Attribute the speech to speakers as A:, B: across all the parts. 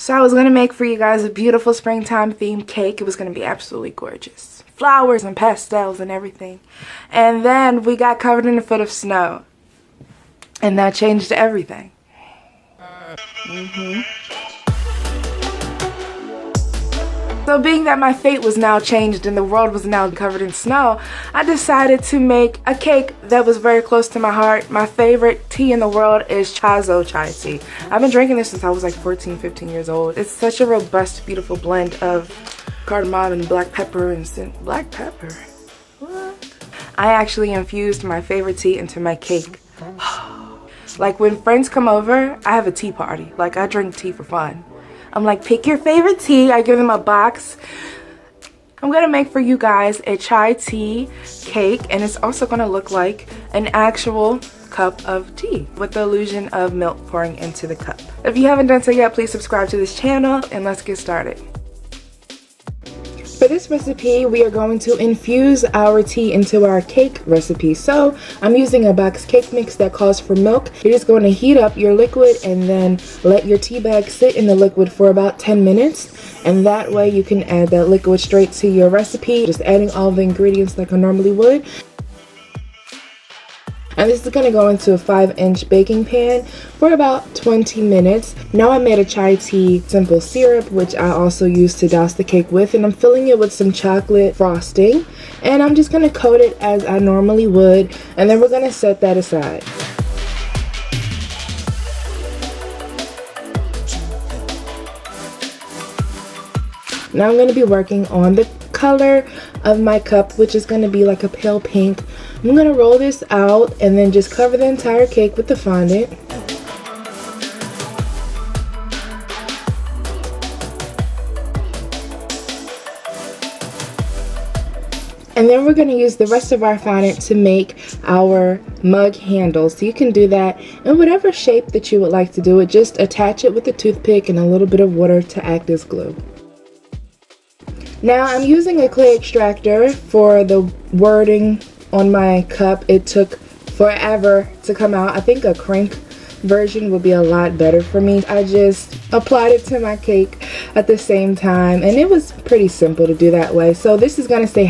A: So I was going to make for you guys a beautiful springtime themed cake. It was going to be absolutely gorgeous. Flowers and pastels and everything. And then we got covered in a foot of snow. And that changed everything. So being that my fate was now changed and the world was now covered in snow, I decided to make a cake that was very close to my heart. My favorite tea in the world is Chazo chai tea. I've been drinking this since I was like 14, 15 years old. It's such a robust, beautiful blend of cardamom and black pepper and black pepper. What? I actually infused my favorite tea into my cake. Like when friends come over, I have a tea party. Like I drink tea for fun. I'm like, pick your favorite tea. I give them a box. I'm gonna make for you guys a chai tea cake, and it's also gonna look like an actual cup of tea with the illusion of milk pouring into the cup. If you haven't done so yet, please subscribe to this channel and let's get started. For this recipe, we are going to infuse our tea into our cake recipe. So I'm using a box cake mix that calls for milk. You're just going to heat up your liquid and then let your tea bag sit in the liquid for about 10 minutes. And that way you can add that liquid straight to your recipe, just adding all the ingredients like I normally would. And this is going to go into a 5-inch baking pan for about 20 minutes. Now I made a chai tea simple syrup, which I also use to douse the cake with, and I'm filling it with some chocolate frosting, and I'm just going to coat it as I normally would, and then we're going to set that aside. Now I'm going to be working on the color of my cup, which is going to be like a pale pink. I'm going to roll this out and then just cover the entire cake with the fondant. And then we're going to use the rest of our fondant to make our mug handle. So you can do that in whatever shape that you would like to do it. Just attach it with a toothpick and a little bit of water to act as glue. Now I'm using a clay extractor for the wording on my cup. It took forever to come out. I think a crank version would be a lot better for me. I just applied it to my cake at the same time, and it was pretty simple to do that way. So this is going to say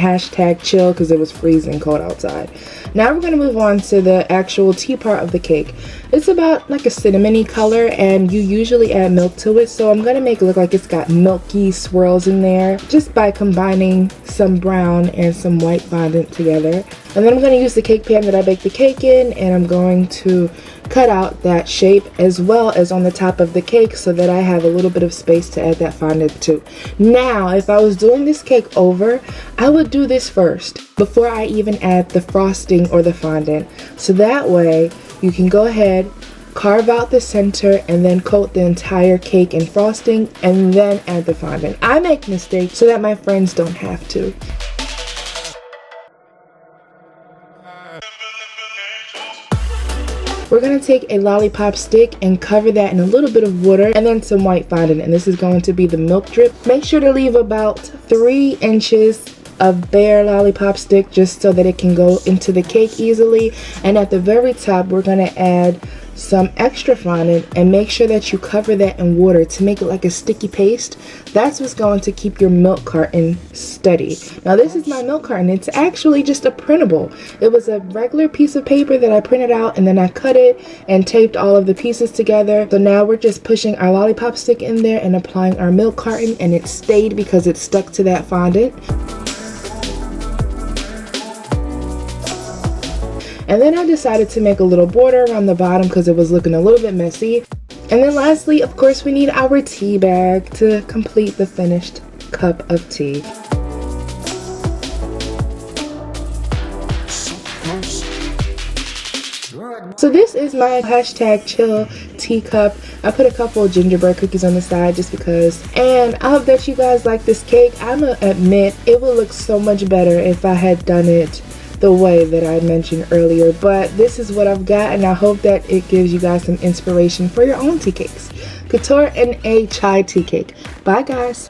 A: #chill because it was freezing cold outside. Now we're going to move on to the actual tea part of the cake. It's about like a cinnamony color, and you usually add milk to it, so I'm going to make it look like it's got milky swirls in there just by combining some brown and some white fondant together. And then I'm going to use the cake pan that I baked the cake in, and I'm going to cut out that shape as well as on the top of the cake so that I have a little bit of space to add that fondant to. Now, if I was doing this cake over, I would do this first before I even add the frosting or the fondant. So that way you can go ahead, carve out the center, and then coat the entire cake in frosting and then add the fondant. I make mistakes so that my friends don't have to. We're going to take a lollipop stick and cover that in a little bit of water and then some white fondant, and this is going to be the milk drip. Make sure to leave about 3 inches of bare lollipop stick just so that it can go into the cake easily. And at the very top we're going to add some extra fondant and make sure that you cover that in water to make it like a sticky paste. That's what's going to keep your milk carton steady. Now this is my milk carton. It's actually just a printable. It was a regular piece of paper that I printed out, and then I cut it and taped all of the pieces together. So now we're just pushing our lollipop stick in there and applying our milk carton, and it stayed because it stuck to that fondant. And then I decided to make a little border around the bottom because it was looking a little bit messy. And then lastly, of course, we need our tea bag to complete the finished cup of tea. So this is my #chill teacup. I put a couple of gingerbread cookies on the side just because. And I hope that you guys like this cake. I'm gonna admit it would look so much better if I had done it the way that I mentioned earlier, but this is what I've got, and I hope that it gives you guys some inspiration for your own tea cakes. Couture and a chai tea cake. Bye guys.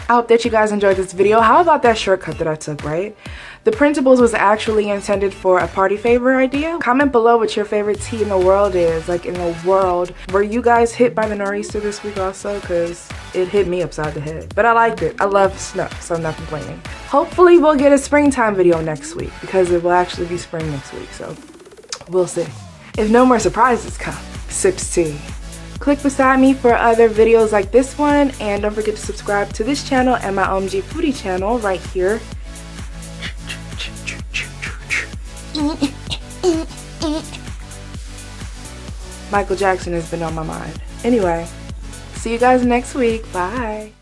A: I hope that you guys enjoyed this video. How about that shortcut that I took, right? The printables was actually intended for a party favor idea. Comment below what your favorite tea in the world is. Like in the world. Were you guys hit by the nor'easter this week also? Because it hit me upside the head. But I liked it. I love snow, so I'm not complaining. Hopefully we'll get a springtime video next week because it will actually be spring next week. So we'll see. If no more surprises come, sips tea. Click beside me for other videos like this one, and don't forget to subscribe to this channel and my OMG Foodie channel right here. Michael Jackson has been on my mind. Anyway, see you guys next week. Bye.